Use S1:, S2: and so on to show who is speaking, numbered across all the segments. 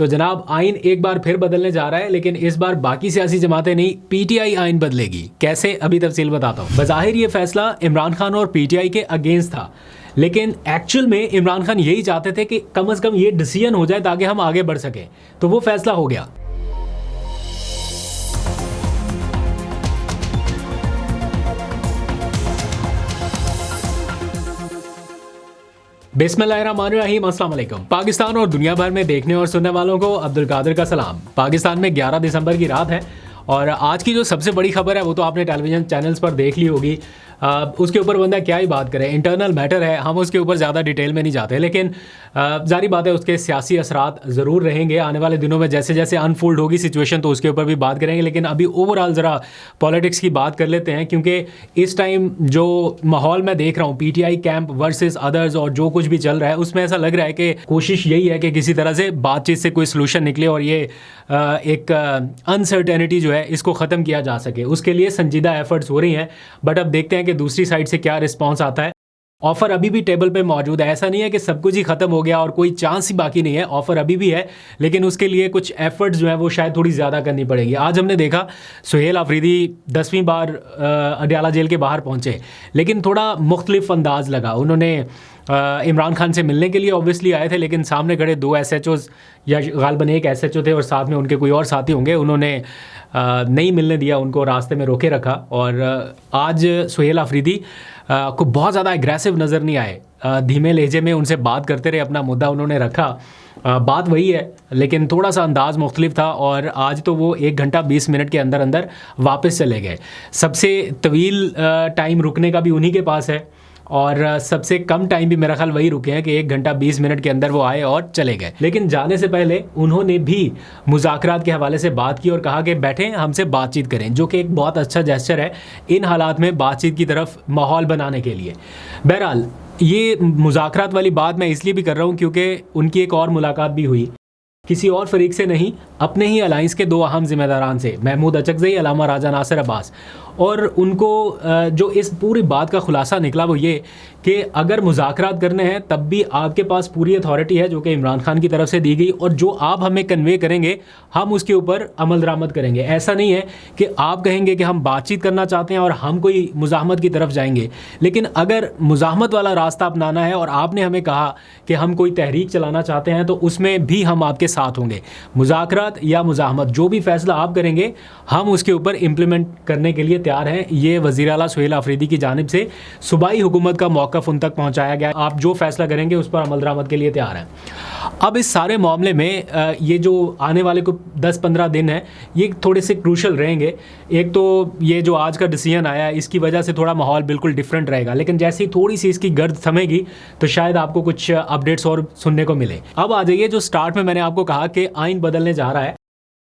S1: तो जनाब आइन एक बार फिर बदलने जा रहा है, लेकिन इस बार बाकी सियासी जमातें नहीं, पीटीआई आइन बदलेगी। कैसे, अभी तफसील बताता हूँ। बज़ाहिर ये फैसला इमरान खान और पीटीआई के अगेंस्ट था, लेकिन एक्चुअल में इमरान खान यही चाहते थे कि कम से कम ये डिसीजन हो जाए ताकि हम आगे बढ़ सकें। तो वो फैसला हो गया। बिस्मिल्लाहिर्रहमानिर्रहीम, अस्सलाम वालेकुम। पाकिस्तान और दुनिया भर में देखने और सुनने वालों को अब्दुल कादिर का सलाम। पाकिस्तान में 11 दिसंबर की रात है और आज की जो सबसे बड़ी खबर है वो तो आपने टेलीविज़न चैनल्स पर देख ली होगी। उसके ऊपर बंदा क्या ही बात करे, इंटरनल मैटर है, हम उसके ऊपर ज़्यादा डिटेल में नहीं जाते, लेकिन जारी बात है उसके सियासी असरात ज़रूर रहेंगे आने वाले दिनों में। जैसे जैसे अनफोल्ड होगी सिचुएशन तो उसके ऊपर भी बात करेंगे, लेकिन अभी ओवरऑल ज़रा पॉलिटिक्स की बात कर लेते हैं, क्योंकि इस टाइम जो माहौल मैं देख रहा हूँ पीटीआई कैंप वर्सेस अदर्स और जो कुछ भी चल रहा है उसमें ऐसा लग रहा है कि कोशिश यही है कि किसी तरह से बातचीत से कोई सोल्यूशन निकले और ये एक अनसर्टेनिटी जो है इसको ख़त्म किया जा सके। उसके लिए संजीदा एफर्ट्स हो रही हैं, बट अब देखते हैं कि दूसरी साइड से क्या रिस्पांस आता है। ऑफ़र अभी भी टेबल पे मौजूद है, ऐसा नहीं है कि सब कुछ ही ख़त्म हो गया और कोई चांस ही बाकी नहीं है। ऑफ़र अभी भी है, लेकिन उसके लिए कुछ एफर्ट्स जो है वो शायद थोड़ी ज़्यादा करनी पड़ेगी। आज हमने देखा सुहेल आफरीदी 10वीं बार अडयाला जेल के बाहर पहुँचे, लेकिन थोड़ा मुख्तलिफ अंदाज लगा। उन्होंने इमरान खान से मिलने के लिए ऑब्वियसली आए थे, लेकिन सामने खड़े 2 SHOs या गालबन एक SHO थे और साथ में उनके कोई और साथी होंगे, उन्होंने नहीं मिलने दिया, उनको रास्ते में रोके रखा। और आज सुहेल आफरीदी को बहुत ज़्यादा एग्रेसिव नज़र नहीं आए, धीमे लहजे में उनसे बात करते रहे, अपना मुद्दा उन्होंने रखा। बात वही है, लेकिन थोड़ा सा अंदाज़ मुख्तलिफ था। और आज तो वो 1 घंटा 20 मिनट के अंदर अंदर वापस चले गए। सबसे तवील टाइम रुकने का भी उन्हीं के पास है और सबसे कम टाइम भी मेरा ख्याल वही रुके हैं कि 1 घंटा 20 मिनट के अंदर वो आए और चले गए। लेकिन जाने से पहले उन्होंने भी मुज़ाकरात के हवाले से बात की और कहा कि बैठें हमसे बातचीत करें, जो कि एक बहुत अच्छा जेस्चर है इन हालात में बातचीत की तरफ माहौल बनाने के लिए। बहरहाल ये मुज़ाकरात वाली बात मैं इसलिए भी कर रहा हूँ क्योंकि उनकी एक और मुलाकात भी हुई, किसी और फरीक से नहीं, अपने ही अलाइंस के 2 अहम जिम्मेदारान से, महमूद अचकज़ई, अलामा राजा नासिर अब्बास। और उनको जो इस पूरी बात का खुलासा निकला वो ये कि अगर मुज़ाकरात करने हैं तब भी आपके पास पूरी अथॉरिटी है जो कि इमरान खान की तरफ से दी गई, और जो आप हमें कन्वे करेंगे हम उसके ऊपर अमल दरामद करेंगे। ऐसा नहीं है कि आप कहेंगे कि हम बातचीत करना चाहते हैं और हम कोई मुज़ाहमत की तरफ जाएंगे, लेकिन अगर मुज़ाहमत वाला रास्ता अपनाना है और आपने हमें कहा कि हम कोई तहरीक चलाना चाहते हैं तो उसमें भी हम आपके साथ होंगे। मुज़ाकरात या मुज़ाहमत जो भी फ़ैसला आप करेंगे हम उसके ऊपर इम्प्लीमेंट करने के लिए तैयार हैं। ये वज़ीर आला सुहेल आफरीदी की जानिब से सूबाई हुकूमत का मौक़िफ़ उन तक पहुँचाया गया। आप जो फ़ैसला करेंगे उस पर अमल दरामद के लिए तैयार हैं। अब इस सारे मामले में ये जो आने वाले को 10-15 दिन है ये थोड़े से क्रूशल रहेंगे। एक तो ये जो आज का डिसीजन आया है इसकी वजह से थोड़ा माहौल बिल्कुल डिफरेंट रहेगा, लेकिन जैसे ही थोड़ी सी इसकी गर्द थमेगी तो शायद आपको कुछ अपडेट्स और सुनने को मिले। अब आ जाइए, जो स्टार्ट में मैंने आपको कहा कि आइन बदलने जा रहा है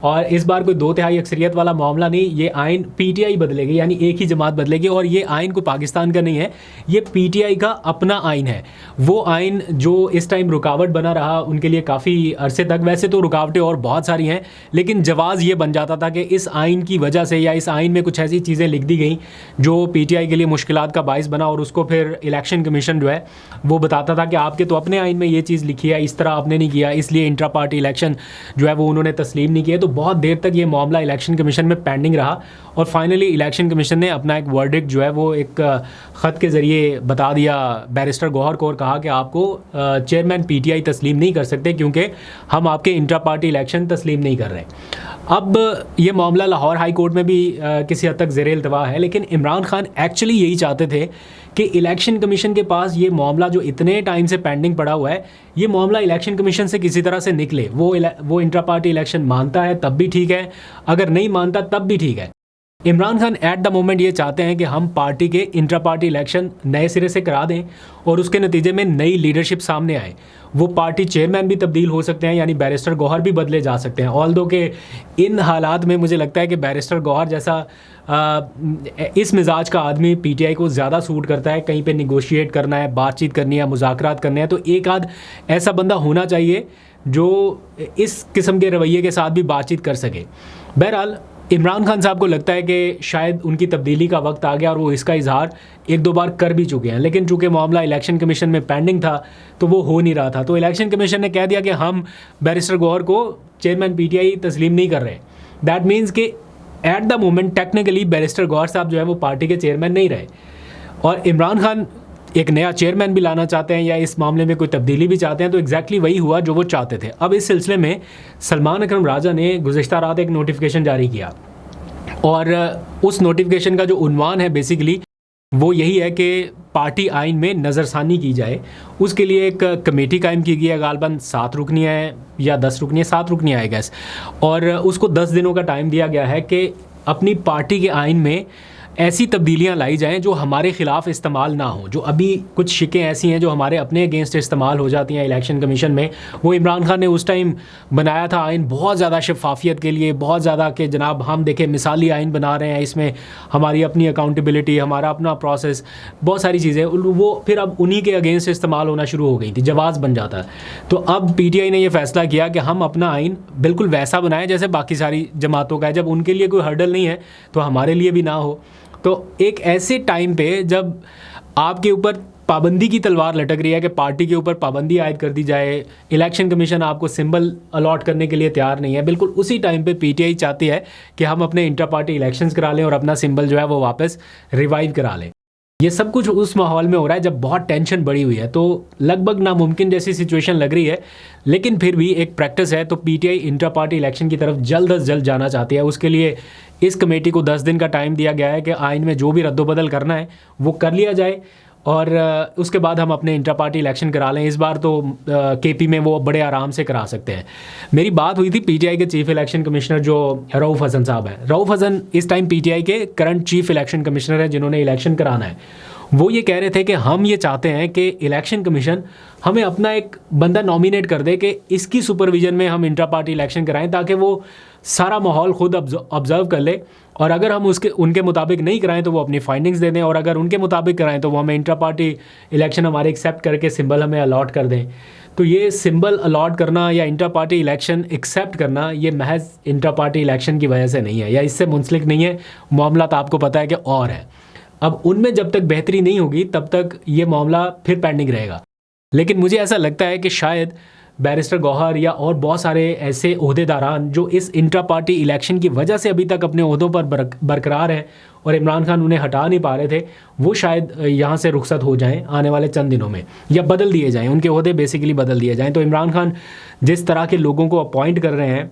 S1: और इस बार कोई 2/3 अक्सरियत वाला मामला नहीं, ये आइन पीटीआई बदलेगी, यानी एक ही जमात बदलेगी। और ये आइन को पाकिस्तान का नहीं है, ये पीटीआई का अपना आइन है। वो आइन जो इस टाइम रुकावट बना रहा उनके लिए काफ़ी अरसे तक, वैसे तो रुकावटें और बहुत सारी हैं, लेकिन जवाज़ ये बन जाता था कि इस आइन की वजह से या इस आइन में कुछ ऐसी चीज़ें लिख दी गई जो पीटीआई के लिए मुश्किलात का बाइस बना, और उसको फिर इलेक्शन कमीशन जो है वो बताता था कि आपके तो अपने आइन में ये चीज़ लिखी है, इस तरह आपने नहीं किया, इसलिए इंट्रा पार्टी इलेक्शन जो है वो उन्होंने तस्लीम नहीं किया। तो बहुत देर तक ये मामला इलेक्शन कमीशन में पेंडिंग रहा और फाइनली इलेक्शन कमीशन ने अपना एक वर्डिक्ट जो है वो एक ख़त के ज़रिए बता दिया बैरिस्टर गौहर को, और कहा कि आपको चेयरमैन पीटीआई तस्लीम नहीं कर सकते क्योंकि हम आपके इंट्रा पार्टी इलेक्शन तस्लीम नहीं कर रहे। अब ये मामला लाहौर हाई कोर्ट में भी किसी हद तक ज़ेर इल्तवा है, लेकिन इमरान खान एक्चुअली यही चाहते थे कि इलेक्शन कमीशन के पास ये मामला जो इतने टाइम से पेंडिंग पड़ा हुआ है, ये मामला इलेक्शन कमीशन से किसी तरह से निकले। वो इंट्रा पार्टी इलेक्शन मानता है तब भी ठीक है, अगर नहीं मानता तब भी ठीक है। Imran Khan eight the moment ये चाहते हैं कि हम पार्टी के इंट्रा पार्टी इलेक्शन नए सिरे से करा दें और उसके नतीजे में नई लीडरशिप सामने आए। वो पार्टी चेयरमैन भी तब्दील हो सकते हैं, यानी बैरिस्टर गौहर भी बदले जा सकते हैं। ऑल्दो के इन हालात में मुझे लगता है कि बैरिस्टर गौहर जैसा इस मिजाज का आदमी पीटीआई को ज़्यादा सूट करता है। कहीं पे निगोशिएट करना है, बातचीत करनी है, मुज़ाकरात करने हैं, तो एक आध ऐसा बंदा होना चाहिए जो इस किस्म के रवैये के साथ भी बातचीत कर सके। बहरहाल इमरान खान साहब को लगता है कि शायद उनकी तब्दीली का वक्त आ गया और वो इसका इजहार 1-2 बार कर भी चुके हैं, लेकिन चूंकि मामला इलेक्शन कमीशन में पेंडिंग था तो वो हो नहीं रहा था। तो इलेक्शन कमीशन ने कह दिया कि हम बैरिस्टर गौहर को चेयरमैन पीटीआई तस्लीम नहीं कर रहे। दैट मीन्स कि at the moment technically barrister Gauhar sahab जो है वो पार्टी के चेयरमैन नहीं रहे, और इमरान खान एक नया चेयरमैन भी लाना चाहते हैं या इस मामले में कोई तब्दीली भी चाहते हैं। तो एग्जैक्टली वही हुआ जो वो चाहते थे। अब इस सिलसिले में सलमान अकरम राजा ने गुज़िश्ता रात एक नोटिफिकेशन जारी किया, और उस नोटिफिकेशन का जो उन्वान है बेसिकली वो यही है कि पार्टी आइन में नज़रसानी की जाए। उसके लिए एक कमेटी कायम की गई है, गालबन 7 रुकनियाँ हैं या 10 रुकनियाँ, 7 रुकनियाँ आई गैस, और उसको 10 दिनों का टाइम दिया गया है कि अपनी पार्टी के आइन में ऐसी तब्दीलियां लाई जाएं जो हमारे ख़िलाफ़ इस्तेमाल ना हो। जो अभी कुछ शिकें ऐसी हैं जो हमारे अपने अगेंस्ट इस्तेमाल हो जाती हैं इलेक्शन कमीशन में, वो इमरान खान ने उस टाइम बनाया था आइन बहुत ज़्यादा शफाफियत के लिए, बहुत ज़्यादा कि जनाब हम देखें मिसाली आइन बना रहे हैं, इसमें हमारी अपनी अकाउंटेबिलिटी, हमारा अपना प्रोसेस, बहुत सारी चीज़ें, वो फिर अब उन्हीं के अगेंस्ट इस्तेमाल होना शुरू हो गई थी, जवाज़ बन जाता है। तो अब पीटीआई ने यह फ़ैसला किया कि हम अपना आइन बिल्कुल वैसा बनाएं जैसे बाकी सारी जमातों का है। जब उनके लिए कोई हर्डल नहीं है तो हमारे लिए भी ना हो। तो एक ऐसे टाइम पे जब आपके ऊपर पाबंदी की तलवार लटक रही है कि पार्टी के ऊपर पाबंदी आयद कर दी जाए, इलेक्शन कमीशन आपको सिंबल अलॉट करने के लिए तैयार नहीं है, बिल्कुल उसी टाइम पे पीटीआई चाहती है कि हम अपने इंटर पार्टी इलेक्शंस करा लें और अपना सिंबल जो है वो वापस रिवाइव करा लें। ये सब कुछ उस माहौल में हो रहा है जब बहुत टेंशन बढ़ी हुई है, तो लगभग नामुमकिन जैसी सिचुएशन लग रही है, लेकिन फिर भी एक प्रैक्टिस है। तो पीटीआई इंटर पार्टी इलेक्शन की तरफ जल्द अज जल्द जाना चाहती है। उसके लिए इस कमेटी को 10 दिन का टाइम दिया गया है कि आइन में जो भी रद्दोबदल करना है वो कर लिया जाए, और उसके बाद हम अपने इंटर पार्टी इलेक्शन करा लें। इस बार तो केपी में वो बड़े आराम से करा सकते हैं। मेरी बात हुई थी पीटीआई के चीफ इलेक्शन कमिश्नर जो रऊफ़ हसन साहब हैं। रऊफ़ हसन इस टाइम पीटीआई के करंट चीफ इलेक्शन कमिश्नर हैं जिन्होंने इलेक्शन कराना है। वो ये कह रहे थे कि हम ये चाहते हैं कि इलेक्शन कमीशन हमें अपना एक बंदा नॉमिनेट कर दे कि इसकी सुपरविजन में हम इंटर पार्टी इलेक्शन कराएं, ताकि वो सारा माहौल खुद ऑब्जर्व कर ले, और अगर हम उनके मुताबिक नहीं कराएं तो वो अपनी फाइंडिंग्स दे दें, और अगर उनके मुताबिक कराएं तो वो हमें इंटर पार्टी इलेक्शन हमारे एक्सेप्ट करके सिंबल हमें अलॉट कर दें। तो ये सिंबल अलॉट करना या इंटर पार्टी इलेक्शन एक्सेप्ट करना ये महज इंटर पार्टी इलेक्शन की वजह से नहीं है या इससे मुंसलिक नहीं है। मामला तो आपको पता है कि और है। अब उनमें जब तक बेहतरी नहीं होगी तब तक ये मामला फिर पेंडिंग रहेगा। लेकिन मुझे ऐसा लगता है कि शायद बैरिस्टर गौहर या और बहुत सारे ऐसे ओहदेदारान जो इस इंट्रा पार्टी इलेक्शन की वजह से अभी तक अपने ओहदों पर बरकरार हैं और इमरान खान उन्हें हटा नहीं पा रहे थे, वो शायद यहाँ से रुखसत हो जाएं आने वाले चंद दिनों में, या बदल दिए जाएं, उनके ओहदे बेसिकली बदल दिए जाएं। तो इमरान खान जिस तरह के लोगों को अपॉइंट कर रहे हैं,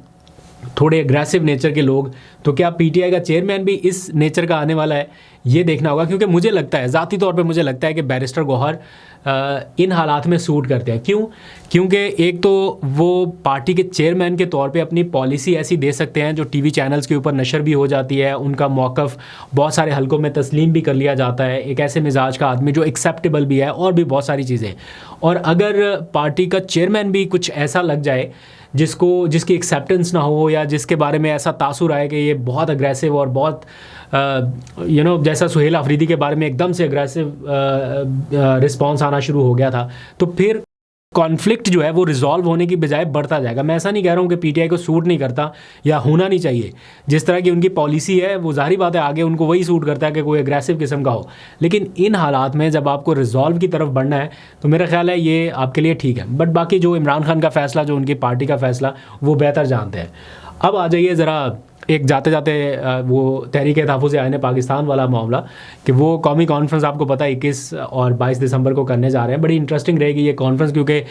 S1: थोड़े एग्रेसिव नेचर के लोग, तो क्या पीटीआई का चेयरमैन भी इस नेचर का आने वाला है, ये देखना होगा। क्योंकि मुझे लगता है, ज़ाती तौर पे मुझे लगता है कि बैरिस्टर गौहर इन हालात में सूट करते हैं। क्यों? क्योंकि एक तो वो पार्टी के चेयरमैन के तौर पे अपनी पॉलिसी ऐसी दे सकते हैं जो टीवी चैनल्स के ऊपर नशर भी हो जाती है, उनका मौक़िफ़ बहुत सारे हलकों में तस्लीम भी कर लिया जाता है, एक ऐसे मिजाज का आदमी जो एक्सेप्टेबल भी है, और भी बहुत सारी चीज़ें। और अगर पार्टी का चेयरमैन भी कुछ ऐसा लग जाए जिसकी एक्सेप्टेंस ना हो, या जिसके बारे में ऐसा तासुर आए कि ये बहुत अग्रेसिव और बहुत जैसा सुहेल अफरीदी के बारे में एकदम से अग्रेसिव रिस्पॉन्स आना शुरू हो गया था, तो फिर कॉन्फ्लिक्ट जो है वो रिजॉल्व होने की बजाय बढ़ता जाएगा। मैं ऐसा नहीं कह रहा हूँ कि पीटीआई को सूट नहीं करता या होना नहीं चाहिए, जिस तरह की उनकी पॉलिसी है वो ज़ाहिर बात है आगे उनको वही सूट करता है कि कोई एग्रेसिव किस्म का हो। लेकिन इन हालात में जब आपको रिजॉल्व की तरफ बढ़ना है तो मेरा ख्याल है ये आपके लिए ठीक है। बट बाकी जो इमरान खान का फ़ैसला, जो उनकी पार्टी का फ़ैसला, वो बेहतर जानते हैं। अब आ जाइए ज़रा एक जाते जाते वो तहरीक-ए-तहफ़्फ़ुज़ आईन पाकिस्तान वाला मामला, कि वो कौमी कॉन्फ्रेंस आपको पता है 21 और 22 दिसंबर को करने जा रहे हैं। बड़ी इंटरेस्टिंग रहेगी ये कॉन्फ्रेंस, क्योंकि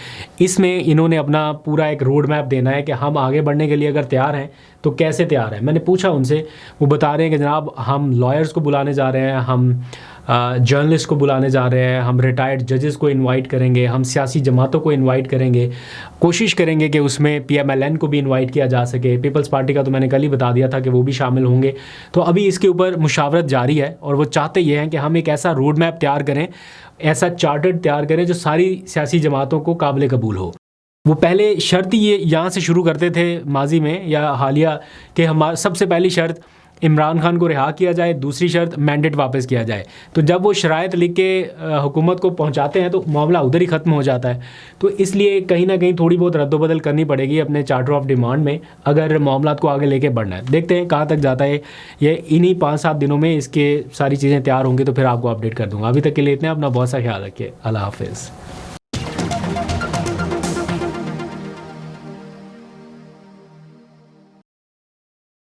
S1: इसमें इन्होंने अपना पूरा एक रोड मैप देना है कि हम आगे बढ़ने के लिए अगर तैयार हैं तो कैसे तैयार हैं। मैंने पूछा उनसे, वो बता रहे हैं कि जनाब हम लॉयर्स को बुलाने जा रहे हैं, हम जर्नलिस्ट को बुलाने जा रहे हैं, हम रिटायर्ड जजेस को इनवाइट करेंगे, हम सियासी जमातों को इनवाइट करेंगे, कोशिश करेंगे कि उसमें PMLN को भी इनवाइट किया जा सके। पीपल्स पार्टी का तो मैंने कल ही बता दिया था कि वो भी शामिल होंगे। तो अभी इसके ऊपर मुशावरत जारी है, और वो चाहते ये हैं कि हम एक ऐसा रोड मैप तैयार करें, ऐसा चार्टर्ड तैयार करें जो सारी सियासी जमातों को काबिल कबूल हो। वो पहले शर्त ये यहाँ से शुरू करते थे माजी में या हालिया, कि हमारा सबसे पहली शर्त इमरान खान को रिहा किया जाए, दूसरी शर्त मैंडेट वापस किया जाए। तो जब वो शराइत लिख के हुकूमत को पहुंचाते हैं तो मामला उधर ही ख़त्म हो जाता है। तो इसलिए कहीं ना कहीं थोड़ी बहुत रद्दोबदल करनी पड़ेगी अपने चार्टर ऑफ डिमांड में, अगर मामला को आगे लेके बढ़ना है। देखते हैं कहाँ तक जाता है ये। इन्हीं 5-7 दिनों में इसके सारी चीज़ें तैयार होंगी तो फिर आपको अपडेट कर दूँगा। अभी तक के लिए इतना, अपना बहुत सा ख्याल रखिए। अल्लाह हाफिज़।